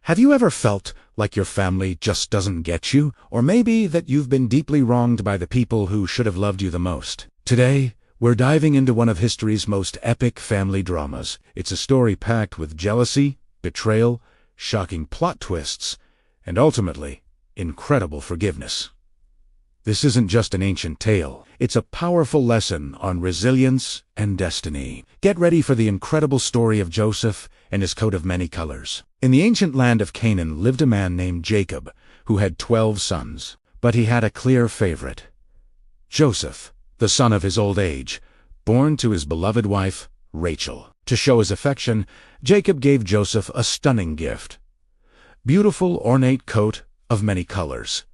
Have you ever felt like your family just doesn't get you? Or maybe that you've been deeply wronged by the people who should have loved you the most? Today, we're diving into one of history's most epic family dramas. It's a story packed with jealousy, betrayal, shocking plot twists, and ultimately, incredible forgiveness. This isn't just an ancient tale. It's a powerful lesson on resilience and destiny. Get ready for the incredible story of Joseph and his coat of many colors. In the ancient land of Canaan lived a man named Jacob, who had 12 sons. But he had a clear favorite: Joseph, the son of his old age, born to his beloved wife, Rachel. To show his affection, Jacob gave Joseph a stunning gift: beautiful, ornate coat of many colors.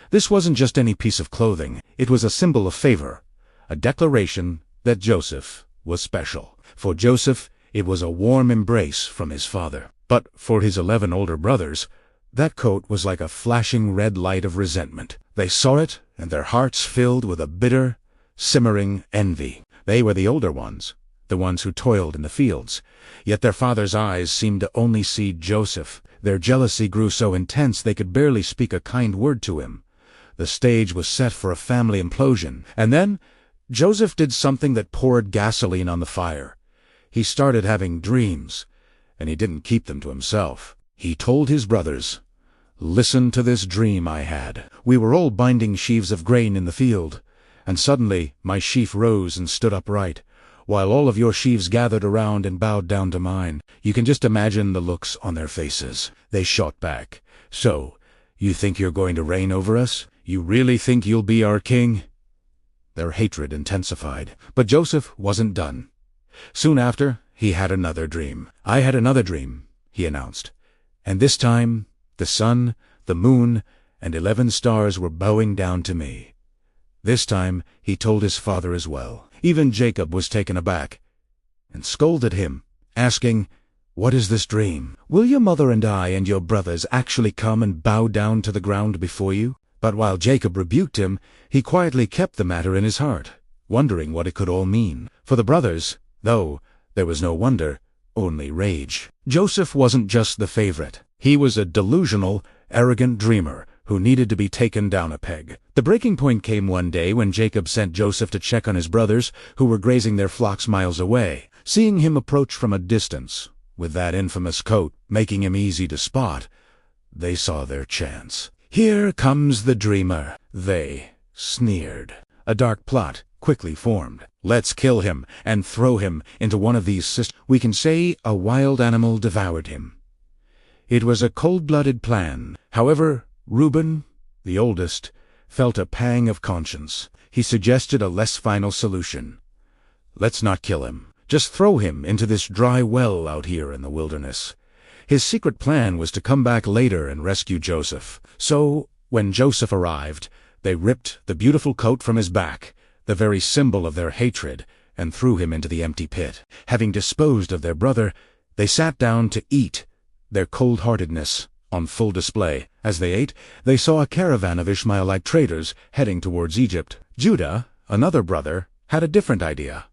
This wasn't just any piece of clothing. It was a symbol of favor, a declaration that Joseph was special. For Joseph, it was a warm embrace from his father. But for his 11 older brothers, that coat was like a flashing red light of resentment. They saw it, and their hearts filled with a bitter, simmering envy. They were the older ones, the ones who toiled in the fields. Yet their father's eyes seemed to only see Joseph. Their jealousy grew so intense they could barely speak a kind word to him. The stage was set for a family implosion. And then, Joseph did something that poured gasoline on the fire. He started having dreams, and he didn't keep them to himself. He told his brothers, "Listen to this dream I had. We were all binding sheaves of grain in the field, and suddenly my sheaf rose and stood upright, while all of your sheaves gathered around and bowed down to mine." You can just imagine the looks on their faces. They shot back, "So, you think you're going to reign over us? You really think you'll be our king?" Their hatred intensified. But Joseph wasn't done. Soon after, he had another dream. "I had another dream," he announced. "And this time, the sun, the moon, and 11 stars were bowing down to me." This time, he told his father as well. Even Jacob was taken aback and scolded him, asking, "What is this dream? Will your mother and I and your brothers actually come and bow down to the ground before you?" But while Jacob rebuked him, he quietly kept the matter in his heart, wondering what it could all mean. For the brothers, though, there was no wonder, only rage. Joseph wasn't just the favorite. He was a delusional, arrogant dreamer who needed to be taken down a peg. The breaking point came one day when Jacob sent Joseph to check on his brothers, who were grazing their flocks miles away. Seeing him approach from a distance, with that infamous coat making him easy to spot, they saw their chance. "Here comes the dreamer," they sneered. A dark plot quickly formed. "Let's kill him and throw him into one of these cisterns. We can say a wild animal devoured him." It was a cold-blooded plan. However, Reuben, the oldest, felt a pang of conscience. He suggested a less final solution. "Let's not kill him. Just throw him into this dry well out here in the wilderness." His secret plan was to come back later and rescue Joseph. So, when Joseph arrived, they ripped the beautiful coat from his back, the very symbol of their hatred, and threw him into the empty pit. Having disposed of their brother, they sat down to eat, their cold-heartedness on full display. As they ate, they saw a caravan of Ishmaelite traders heading towards Egypt. Judah, another brother, had a different idea,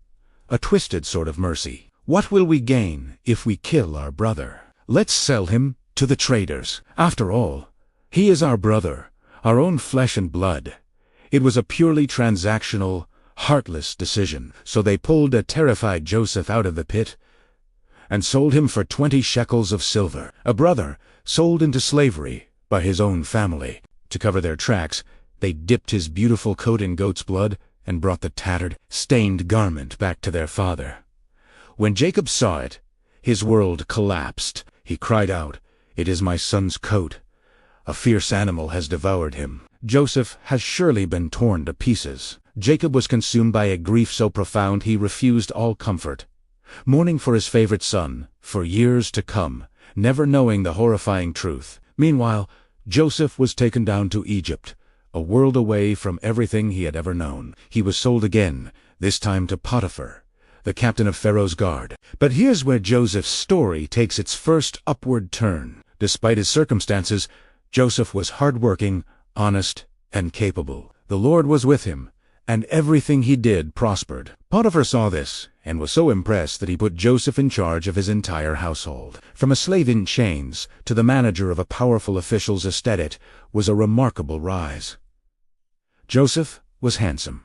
a twisted sort of mercy. "What will we gain if we kill our brother? Let's sell him to the traders. After all, he is our brother, our own flesh and blood." It was a purely transactional, heartless decision. So they pulled a terrified Joseph out of the pit and sold him for 20 shekels of silver. A brother sold into slavery by his own family. To cover their tracks, they dipped his beautiful coat in goat's blood and brought the tattered, stained garment back to their father. When Jacob saw it, his world collapsed. He cried out, "It is my son's coat. A fierce animal has devoured him." Joseph has surely been torn to pieces. Jacob was consumed by a grief so profound he refused all comfort, mourning for his favorite son for years to come, never knowing the horrifying truth. Meanwhile, Joseph was taken down to Egypt, a world away from everything he had ever known. He was sold again, this time to Potiphar, the captain of Pharaoh's guard. But here's where Joseph's story takes its first upward turn. Despite his circumstances, Joseph was hardworking, honest, and capable. The Lord was with him, and everything he did prospered. Potiphar saw this and was so impressed that he put Joseph in charge of his entire household. From a slave in chains to the manager of a powerful official's estate was a remarkable rise. Joseph was handsome,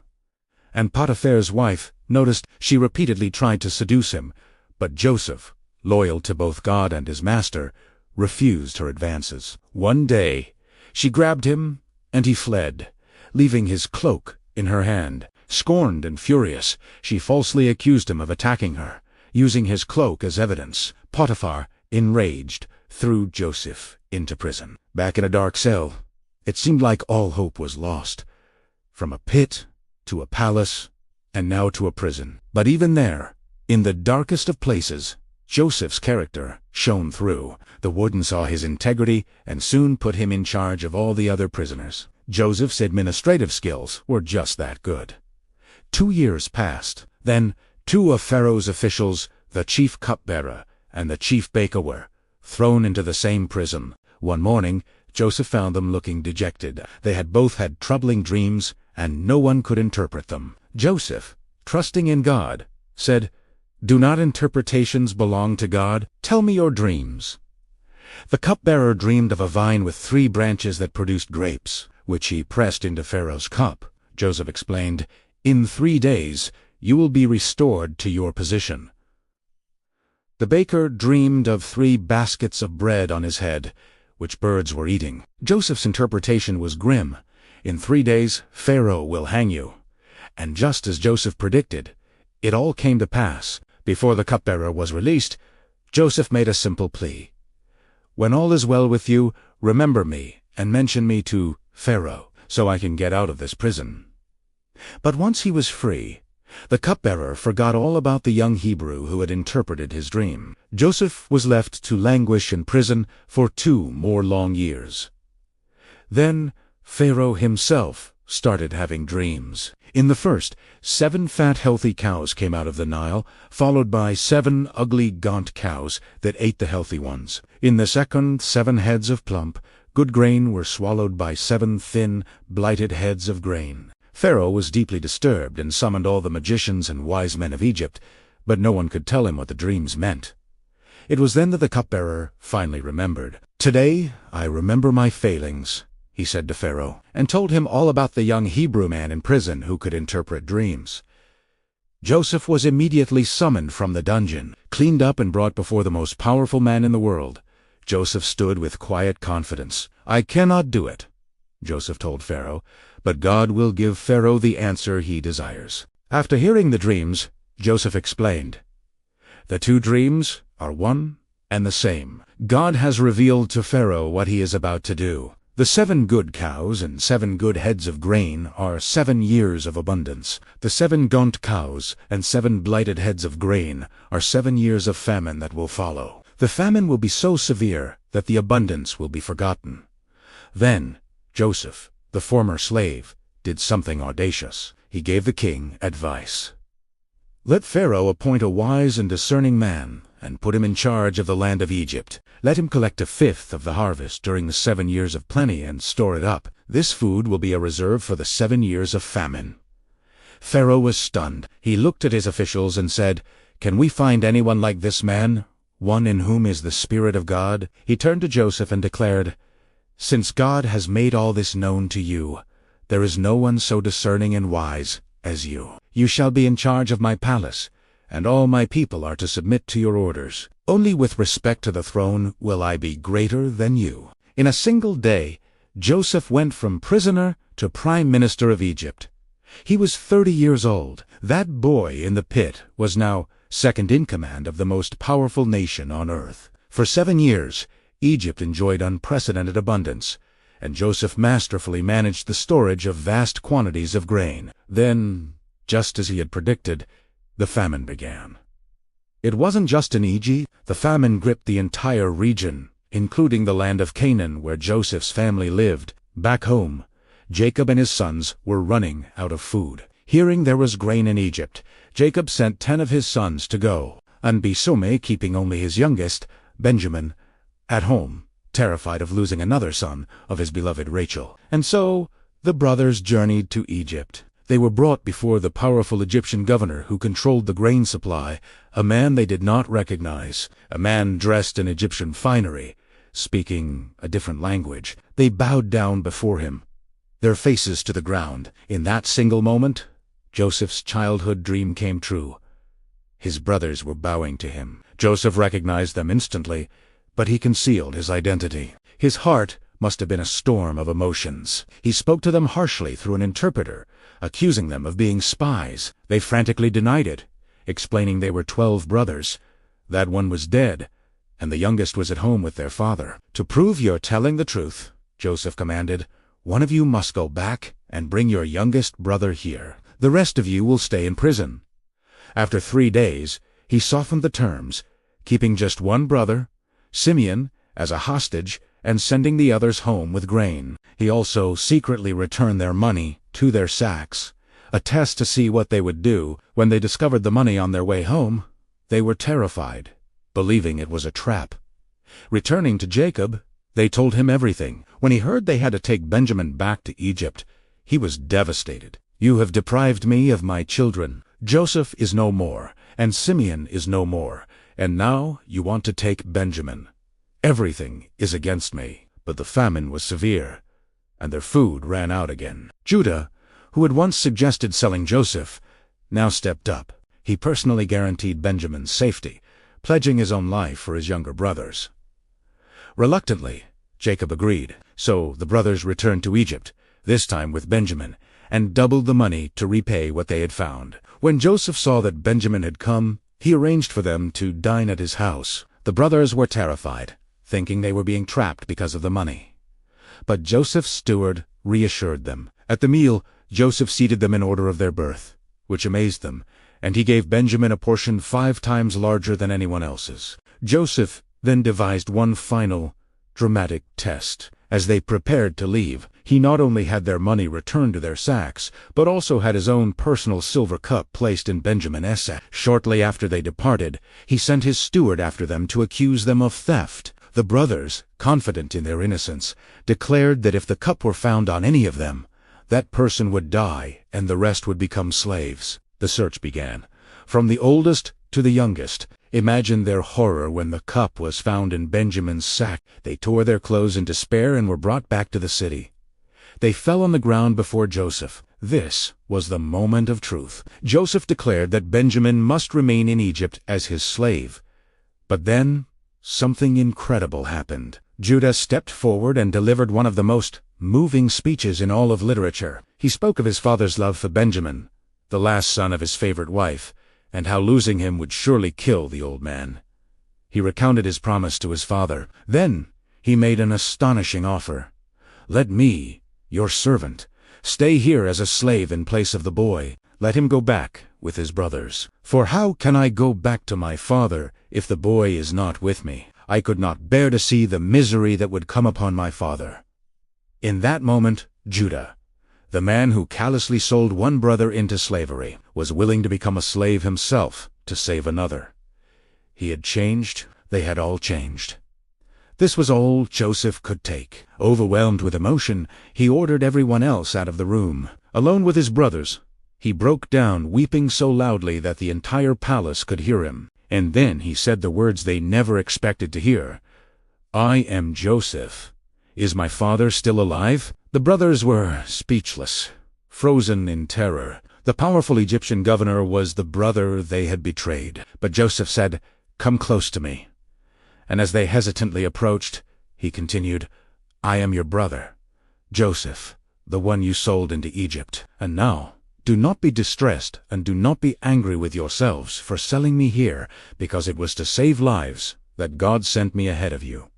and Potiphar's wife noticed. She repeatedly tried to seduce him, but Joseph, loyal to both God and his master, refused her advances. One day, she grabbed him, and he fled, leaving his cloak in her hand. Scorned and furious, she falsely accused him of attacking her, using his cloak as evidence. Potiphar, enraged, threw Joseph into prison. Back in a dark cell, it seemed like all hope was lost. From a pit to a palace, and now to a prison. But even there, in the darkest of places, Joseph's character shone through. The warden saw his integrity and soon put him in charge of all the other prisoners. Joseph's administrative skills were just that good. 2 years passed. Then 2 of Pharaoh's officials, the chief cupbearer and the chief baker, were thrown into the same prison. One morning, Joseph found them looking dejected. They had both had troubling dreams, and no one could interpret them. Joseph, trusting in God, said, "Do not interpretations belong to God? Tell me your dreams." The cupbearer dreamed of a vine with 3 branches that produced grapes, which he pressed into Pharaoh's cup. Joseph explained, "In 3 days you will be restored to your position." The baker dreamed of 3 baskets of bread on his head, which birds were eating. Joseph's interpretation was grim. "In 3 days Pharaoh will hang you." And just as Joseph predicted, it all came to pass. Before the cupbearer was released, Joseph made a simple plea. "When all is well with you, remember me and mention me to Pharaoh, so I can get out of this prison." But once he was free, the cupbearer forgot all about the young Hebrew who had interpreted his dream. Joseph was left to languish in prison for 2 more long years. Then Pharaoh himself started having dreams. In the first, 7 fat healthy cows came out of the Nile, followed by 7 ugly gaunt cows that ate the healthy ones. In the second, 7 heads of plump, good grain were swallowed by 7 thin, blighted heads of grain. Pharaoh was deeply disturbed and summoned all the magicians and wise men of Egypt, but no one could tell him what the dreams meant. It was then that the cupbearer finally remembered. "Today I remember my failings," he said to Pharaoh, and told him all about the young Hebrew man in prison who could interpret dreams. Joseph was immediately summoned from the dungeon, cleaned up and brought before the most powerful man in the world. Joseph stood with quiet confidence. "I cannot do it," Joseph told Pharaoh, "but God will give Pharaoh the answer he desires." After hearing the dreams, Joseph explained, "The 2 dreams are one and the same. God has revealed to Pharaoh what he is about to do. The 7 good cows and 7 good heads of grain are 7 years of abundance. The 7 gaunt cows and 7 blighted heads of grain are 7 years of famine that will follow. The famine will be so severe that the abundance will be forgotten." Then Joseph, the former slave, did something audacious. He gave the king advice. "Let Pharaoh appoint a wise and discerning man, and put him in charge of the land of Egypt. Let him collect 1/5 of the harvest during the 7 years of plenty and store it up. This food will be a reserve for the 7 years of famine." Pharaoh was stunned. He looked at his officials and said, "Can we find anyone like this man, one in whom is the Spirit of God?" He turned to Joseph and declared, "Since God has made all this known to you, there is no one so discerning and wise as you. You shall be in charge of my palace, and all my people are to submit to your orders. Only with respect to the throne will I be greater than you." In a single day, Joseph went from prisoner to prime minister of Egypt. He was 30 years old. That boy in the pit was now second in command of the most powerful nation on earth. For 7 years, Egypt enjoyed unprecedented abundance, and Joseph masterfully managed the storage of vast quantities of grain. Then, just as he had predicted, the famine began. It wasn't just in Egypt. The famine gripped the entire region, including the land of Canaan where Joseph's family lived. Back home, Jacob and his sons were running out of food. Hearing there was grain in Egypt, Jacob sent 10 of his sons to go, and Bisome keeping only his youngest, Benjamin, at home, terrified of losing another son of his beloved Rachel. And so the brothers journeyed to Egypt. They were brought before the powerful Egyptian governor who controlled the grain supply, a man they did not recognize, a man dressed in Egyptian finery, speaking a different language. They bowed down before him, their faces to the ground. In that single moment, Joseph's childhood dream came true. His brothers were bowing to him. Joseph recognized them instantly, but he concealed his identity. His heart must have been a storm of emotions. He spoke to them harshly through an interpreter, accusing them of being spies. They frantically denied it, explaining they were 12 brothers. That one was dead, and the youngest was at home with their father. "To prove you're telling the truth," Joseph commanded, "one of you must go back and bring your youngest brother here. The rest of you will stay in prison." After 3 days, he softened the terms, keeping just one brother, Simeon, as a hostage, and sending the others home with grain. He also secretly returned their money to their sacks, a test to see what they would do. When they discovered the money on their way home, they were terrified, believing it was a trap. Returning to Jacob, they told him everything. When he heard they had to take Benjamin back to Egypt, he was devastated. "You have deprived me of my children. Joseph is no more, and Simeon is no more, and now you want to take Benjamin. Everything is against me." But the famine was severe, and their food ran out again. Judah, who had once suggested selling Joseph, now stepped up. He personally guaranteed Benjamin's safety, pledging his own life for his younger brothers. Reluctantly, Jacob agreed, so the brothers returned to Egypt, this time with Benjamin, and doubled the money to repay what they had found. When Joseph saw that Benjamin had come, he arranged for them to dine at his house. The brothers were terrified, thinking they were being trapped because of the money. But Joseph's steward reassured them. At the meal, Joseph seated them in order of their birth, which amazed them, and he gave Benjamin a portion 5 times larger than anyone else's. Joseph then devised one final, dramatic test. As they prepared to leave, he not only had their money returned to their sacks, but also had his own personal silver cup placed in Benjamin's sack. Shortly after they departed, he sent his steward after them to accuse them of theft. The brothers, confident in their innocence, declared that if the cup were found on any of them, that person would die and the rest would become slaves. The search began. From the oldest to the youngest, imagine their horror when the cup was found in Benjamin's sack. They tore their clothes in despair and were brought back to the city. They fell on the ground before Joseph. This was the moment of truth. Joseph declared that Benjamin must remain in Egypt as his slave. But then something incredible happened. Judah stepped forward and delivered one of the most moving speeches in all of literature. He spoke of his father's love for Benjamin, the last son of his favorite wife, and how losing him would surely kill the old man. He recounted his promise to his father. Then he made an astonishing offer. "Let me, your servant, stay here as a slave in place of the boy. Let him go back with his brothers. For how can I go back to my father if the boy is not with me? I could not bear to see the misery that would come upon my father." In that moment, Judah, the man who callously sold one brother into slavery, was willing to become a slave himself to save another. He had changed. They had all changed. This was all Joseph could take. Overwhelmed with emotion, he ordered everyone else out of the room. Alone with his brothers, he broke down, weeping so loudly that the entire palace could hear him. And then he said the words they never expected to hear. "I am Joseph. Is my father still alive?" The brothers were speechless, frozen in terror. The powerful Egyptian governor was the brother they had betrayed. But Joseph said, "Come close to me." And as they hesitantly approached, he continued, "I am your brother, Joseph, the one you sold into Egypt. And now, do not be distressed and do not be angry with yourselves for selling me here, because it was to save lives that God sent me ahead of you."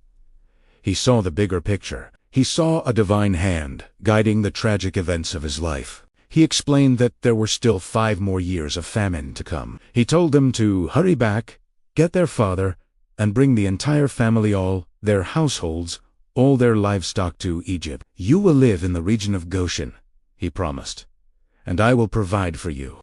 He saw the bigger picture. He saw a divine hand guiding the tragic events of his life. He explained that there were still 5 more years of famine to come. He told them to hurry back, get their father, and bring the entire family, all their households, all their livestock to Egypt. "You will live in the region of Goshen," he promised, "and I will provide for you."